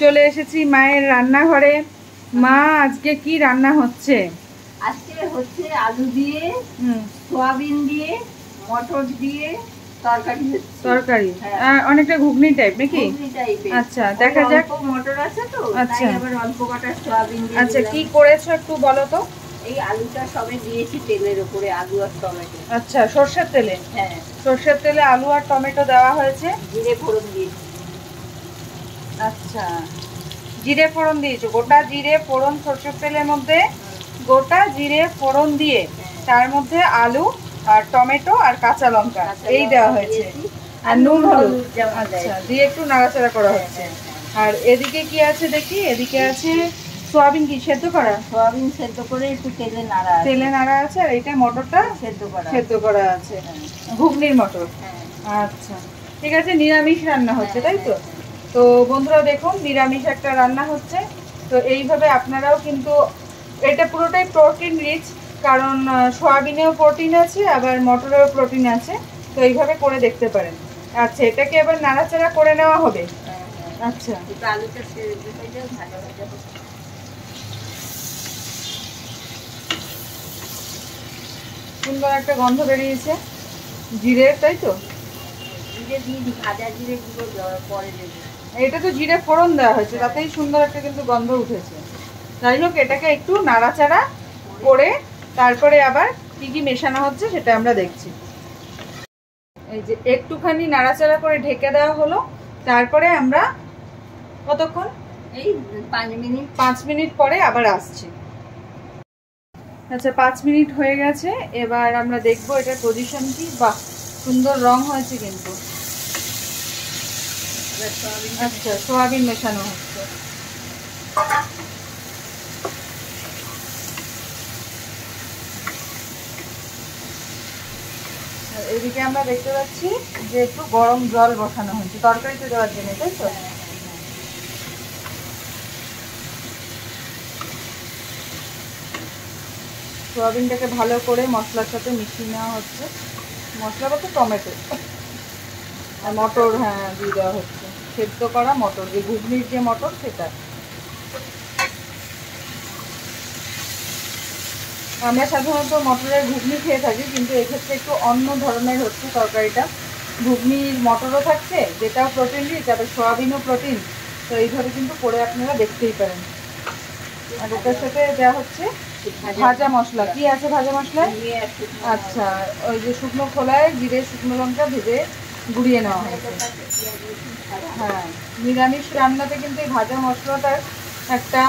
চলে এসেছি মায়ের রান্নাঘরে। মা আজকে কি রান্না হচ্ছে? আজকে হচ্ছে আলু দিয়ে, সয়াবিন দিয়ে, মটর দিয়ে তরকারি। অনেকটা ঘুগনি টাইপ নাকি? আচ্ছা দেখা যাক। মটর আছে তো, আচ্ছা আবার অল্প কটা সয়াবিন দিয়ে। আচ্ছা কি করেছো একটু বলো তো। এই আলুটা সবে দিয়েছি তেলের উপরে, আলু আর টমেটো। আচ্ছা সরষের তেলে? হ্যাঁ সরষের তেলে আলু আর টমেটো দেওয়া হয়েছে। জিরে ফোড়ন দিয়েছি। আচ্ছা জিরে ফোড়ন দিয়েছো, গোটা জিরে ফোড়ন সরষের তেলের মধ্যে গোটা জিরে ফোড়ন দিয়ে তার মধ্যে আলু আর টমেটো আর কাঁচা লঙ্কা এই দেওয়া হয়েছে আর নুন হলুদ। আচ্ছা দিয়ে একটু নাড়াচাড়া করা হচ্ছে। আর এদিকে কি আছে দেখি, এদিকে আছে সোয়াবিন কি সেদ্ধ করা? সোয়াবিন সেদ্ধ করে একটু তেলে নাড়া আছে। আর এটা মটরটা সেদ্ধ করা আছে, ঘুগনির মটর। আচ্ছা ঠিক আছে, নিরামিষ রান্না হচ্ছে তাই তো? তো বন্ধুরা দেখুন নিরামিষ একটা রান্না হচ্ছে। তো এইভাবে আপনারাও কিন্তু, এটা পুরোটাই প্রোটিন রিচ, কারণ সয়াবিনেও প্রোটিন আছে আবার মটরেও প্রোটিন আছে। তো এইভাবে করে দেখতে পারেন। আচ্ছা এটাকে এবার নাড়াচাড়া করে নেওয়া হবে। আচ্ছা আলুটা সুন্দর একটা গন্ধ বেরিয়েছে জিরের, তাই তো? জিরে দিয়ে ভাজা জিরে গুলো পরে দেবো। এটা তো জিরে ফোড়ন দেওয়া হয়েছে, তাতেই সুন্দর একটা কিন্তু গন্ধ উঠেছে। যাই হোক এটাকে একটু নাড়াচাড়া করে তারপরে আবার কি কি মেশানো হচ্ছে সেটা আমরা দেখছি। এই যে একটুখানি নাড়াচাড়া করে ঢেকে দেওয়া হলো, তারপরে আমরা কতক্ষণ, এই 5 মিনিট পরে আবার আসছি। আচ্ছা 5 মিনিট হয়ে গেছে, এবার আমরা দেখবো এটার পজিশন কি। বাহ সুন্দর রং হয়েছে কিন্তু। আচ্ছা সোয়াবিন মেশানো হচ্ছে। এদিকে আমরা দেখতে পাচ্ছি যে একটু গরম জল বসানো হয়েছে তরকারিতে দেওয়ার জন্য, তাই তো? সোয়াবিনটাকে ভালো করে মশলার সাথে মিশিয়ে নেওয়া হচ্ছে। মশলা বলতে টমেটো আর মটর দিয়ে দেওয়া হচ্ছে, সেদ্ধ করা মটর, যে ঘুগনির যে মটর সেটা। আমরা সাধারণত মটরের ঘুগনি খেয়ে থাকি, কিন্তু এক্ষেত্রে একটু অন্য ধরনের হচ্ছে তরকারিটা। ঘুগনির মটরও থাকছে যেটাও প্রোটিন রিচ, আবার সোয়াবিনও প্রোটিন। তো এইভাবে কিন্তু করে আপনারা দেখতেই পারেন। আর ওটার সাথে দেওয়া হচ্ছে ভাজা মশলা। কি আছে ভাজা মশলা? আচ্ছা ওই যে শুকনো খোলায় জিরে শুকনো লঙ্কা ভেজে গুঁড়িয়ে নেওয়া হয়েছে। হ্যাঁ নিরামিষ রান্নাতে কিন্তু এই ভাজা মশলাটার একটা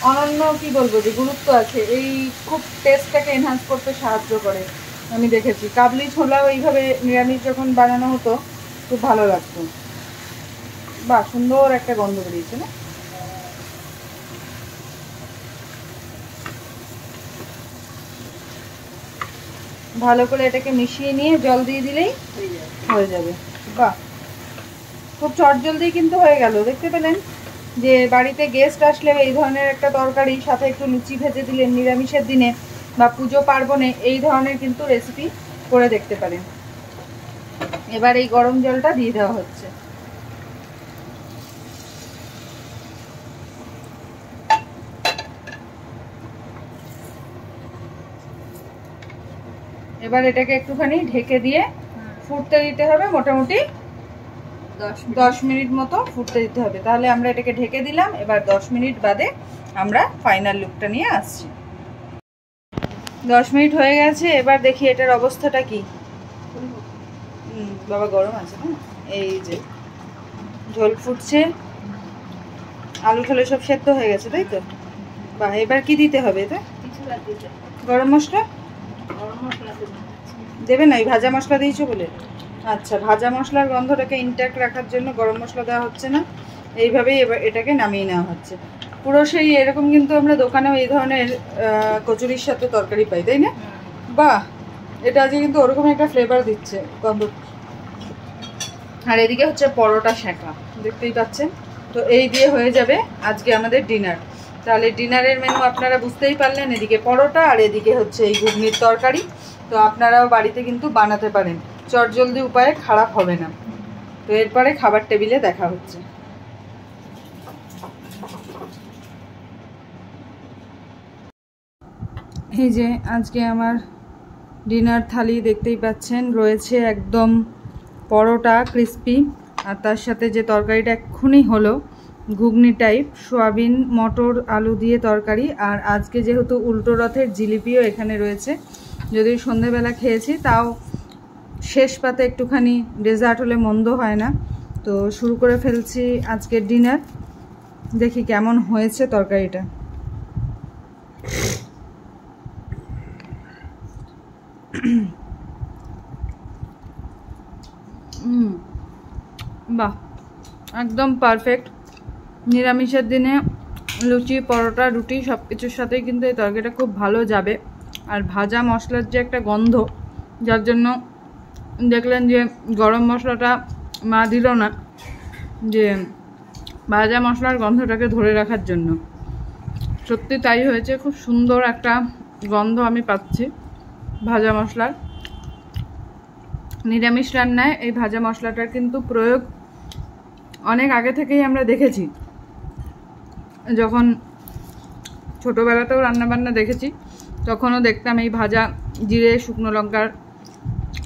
অনন্য কি বলবো যে গুরুত্ব আছে, এই খুব টেস্টটাকে এনহান্স করতে সাহায্য করে। আমি দেখেছি কাবলি ছোলাও এইভাবে নিরামিষ যখন বানানো হতো খুব ভালো লাগতো। বাহ সুন্দর একটা গন্ধ বেরিয়েছে না? ভালো করে এটাকে মিশিয়ে নিয়ে জল দিয়ে দিলেই হয়ে যাবে। বাহ খুব চটজলদি কিন্তু হয়ে গেল। দেখতে পেলেন যে বাড়িতে গেস্ট আসলে এই ধরনের একটা তরকারি সাথে একটু লুচি ভেজে দিলেন নিরামিষের দিনে বা পুজো পার্বণে, এই ধরনের কিন্তু রেসিপি করে দেখতে পারেন। এবার এই গরম জলটা দিয়ে দেওয়া হচ্ছে। এবার এটাকে একটুখানি ঢেকে দিয়ে ফুটতে দিতে হবে, মোটামুটি 10 মিনিট মতো ফুটতে দিতে হবে। তাহলে আমরা এটাকে ঢেকে দিলাম। এবার 10 মিনিট বাদে আমরা ফাইনাল লুকটা নিয়ে আসছি। 10 মিনিট হয়ে গেছে, এবার দেখি এটার অবস্থাটা কি। বাবা গরম আছে না? এই যে ঝোল ফুটছে, আলু ঠলে সব সেদ্ধ হয়ে গেছে তাই তো? বাহ এবার কি দিতে হবে এটা? গরম মশলা দেবে না? এই ভাজা মশলা দিয়েছো বলে। আচ্ছা ভাজা মশলার গন্ধটাকে ইনট্যাক্ট রাখার জন্য গরম মশলা দেওয়া হচ্ছে না, এইভাবেই এবার এটাকে নামিয়ে নেওয়া হচ্ছে। পুরো সেই এরকম কিন্তু আমরা দোকানেও এই ধরনের কচুরির সাথে তরকারি পাই, তাই না? বাহ এটা আজকে কিন্তু ওরকম একটা ফ্লেভার দিচ্ছে গন্ধ। আর এদিকে হচ্ছে পরোটা সেঁকা, দেখতেই পাচ্ছেন। তো এই দিয়ে হয়ে যাবে আজকে আমাদের ডিনার। তাহলে ডিনারের মেনু আপনারা বুঝতেই পারলেন, এদিকে পরোটা আর এদিকে হচ্ছে এই ঘুগনির তরকারি। তো আপনারাও বাড়িতে কিন্তু বানাতে পারেন, চটজলদি উপায়ে, খারাপ হবে না। তো এরপরে খাবার টেবিলে দেখা হচ্ছে। এই যে আজকে আমার ডিনার থালি দেখতেই পাচ্ছেন, রয়েছে একদম পরোটা ক্রিস্পি, আর তার সাথে যে তরকারিটা এক্ষুনি হলো ঘুগনি টাইপ, সোয়াবিন মটর আলু দিয়ে তরকারি। আর আজকে যেহেতু উল্টো রথের জিলিপিও এখানে রয়েছে, যদি সন্ধেবেলা খেয়েছি তাও শেষ পাতে একটুখানি ডেজার্ট হলে মন্দ হয় না। তো শুরু করে ফেলছি আজকের ডিনার, দেখি কেমন হয়েছে তরকারিটা। বাহ, একদম পারফেক্ট। নিরামিষের দিনে লুচি পরোটা রুটি সব কিছুর সাথেই কিন্তু এই তরকারিটা খুব ভালো যাবে। আর ভাজা মশলার যে একটা গন্ধ, যার জন্য দেখলেন যে গরম মশলাটা মা দিল না, যে ভাজা মশলার গন্ধটাকে ধরে রাখার জন্য। সত্যি তাই হয়েছে, খুব সুন্দর একটা গন্ধ আমি পাচ্ছি ভাজা মশলার। নিরামিষ রান্নায় এই ভাজা মশলাটার কিন্তু প্রয়োগ অনেক আগে থেকেই আমরা দেখেছি। যখন ছোটোবেলাতেও রান্নাবান্না দেখেছি, তখনও দেখতাম এই ভাজা জিরে শুকনো লঙ্কার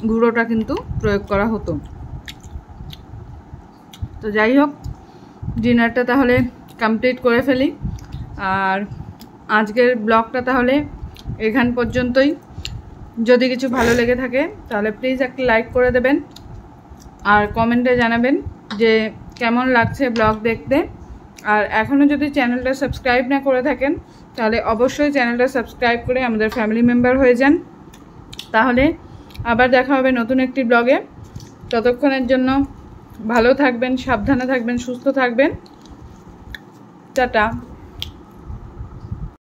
গুঁড়োটা কিন্তু প্রয়োগ করা হতো। তো যাই হোক, ডিনারটা তাহলে কমপ্লিট করে ফেলি। আর আজকের ব্লগটা তাহলে এখান পর্যন্তই। যদি কিছু ভালো লেগে থাকে তাহলে প্লিজ একটা লাইক করে দেবেন, আর কমেন্টে জানাবেন যে কেমন লাগছে ব্লগ দেখতে। আর এখনও যদি চ্যানেলটা সাবস্ক্রাইব না করে থাকেন তাহলে অবশ্যই চ্যানেলটা সাবস্ক্রাইব করে আমাদের ফ্যামিলি মেম্বার হয়ে যান। তাহলে আবার দেখা হবে নতুন একটি ব্লগে। ততক্ষণের জন্য ভালো থাকবেন, সাবধানে থাকবেন, সুস্থ থাকবেন। টাটা।